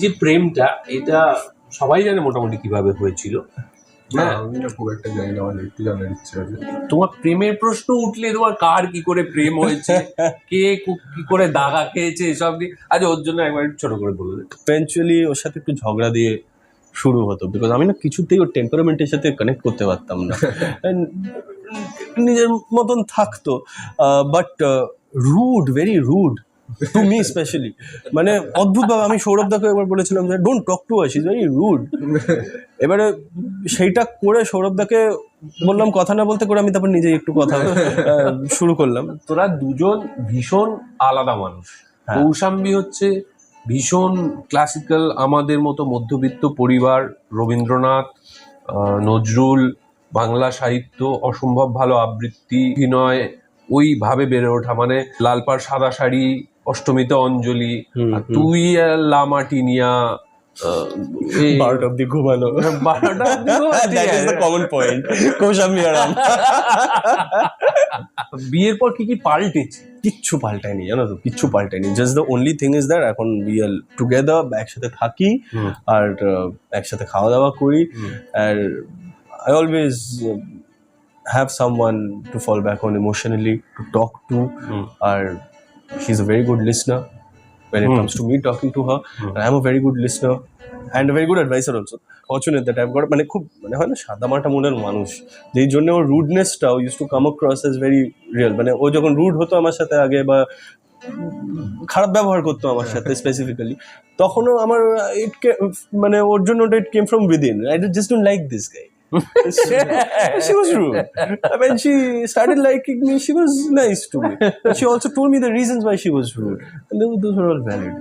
যে প্রেমটা এটা সবাই জানে মোটামুটি কিভাবে হয়েছিল। হ্যাঁ, আমি না খুব একটা জানি না, আমার একটু জানার ইচ্ছে আছে। তোমার প্রেমের প্রশ্ন উঠলে তোমার কার কি করে প্রেম হয়েছে, কে কি করে দাগা খেয়েছে এসব দিয়ে, আচ্ছা ওর জন্য একবার একটু ছোট করে বললে। ইভেনচুয়ালি ওর সাথে একটু ঝগড়া দিয়ে শুরু হতো, বিকজ আমি না কিছুতেই ওর টেম্পারামেন্টের সাথে কানেক্ট করতে পারতাম না। And নিজের মতন থাকতো, but rude, very rude to me specially. মানে অদ্ভুতভাবে আমি সৌরভদাকে একবার বলেছিলাম যে don't talk to her, she is very rude. এবারে সেইটা করে সৌরভদাকে বললাম কথা না বলতে, করে আমি তারপর নিজেই একটু কথা শুরু করলাম। তোরা দুজন ভীষণ আলাদা মানুষ। হ্যাঁ। কৌশাম্বী হচ্ছে ভীষণ ক্লাসিক্যাল, আমাদের মতো মধ্যবিত্ত পরিবার, রবীন্দ্রনাথ, নজরুল, বাংলা সাহিত্য, অসম্ভব ভালো আবৃত্তি, অভিনয়, ওইভাবে বেড়ে ওঠা, মানে লালপাড় সাদা শাড়ি, অষ্টমীতে অঞ্জলি, আর তুই লামাটিনিয়া, বারোটা অব্দি ঘুমানো, 12টা অব্দি ঘুমাচ্ছি। That is the common point. Kaushambi আর আমি। বিয়ের পর কি কি পাল্টেছে? কিচ্ছু পাল্টায়নি, জানো তো, কিচ্ছু পাল্টায়নি। Just the only thing is that এখন উই আর টুগেদার, একসাথে থাকি আর একসাথে খাওয়া দাওয়া করি। আর I always have someone to fall back on emotionally, to talk to. আর she is a very good listener when it comes to me talking to her. And I am a very good listener and a very good advisor also. Fortunate that I've got, মানে খুব, মানে হয় না সাদা মাটা মনের মানুষ, যেই জন্য ওর রুডনেসটাও use to come across as very real. মানে ও যখন রুড হতো আমার সাথে আগে, বা খারাপ ব্যবহার করতো আমার সাথে স্পেসিফিক্যালি, তখনও আমার মানে ওর জন্য ওটা it came from within. I just don't like this guy. She was rude. When she started liking me, she was nice to me. But she also told me the reasons why she was rude, and those were all valid.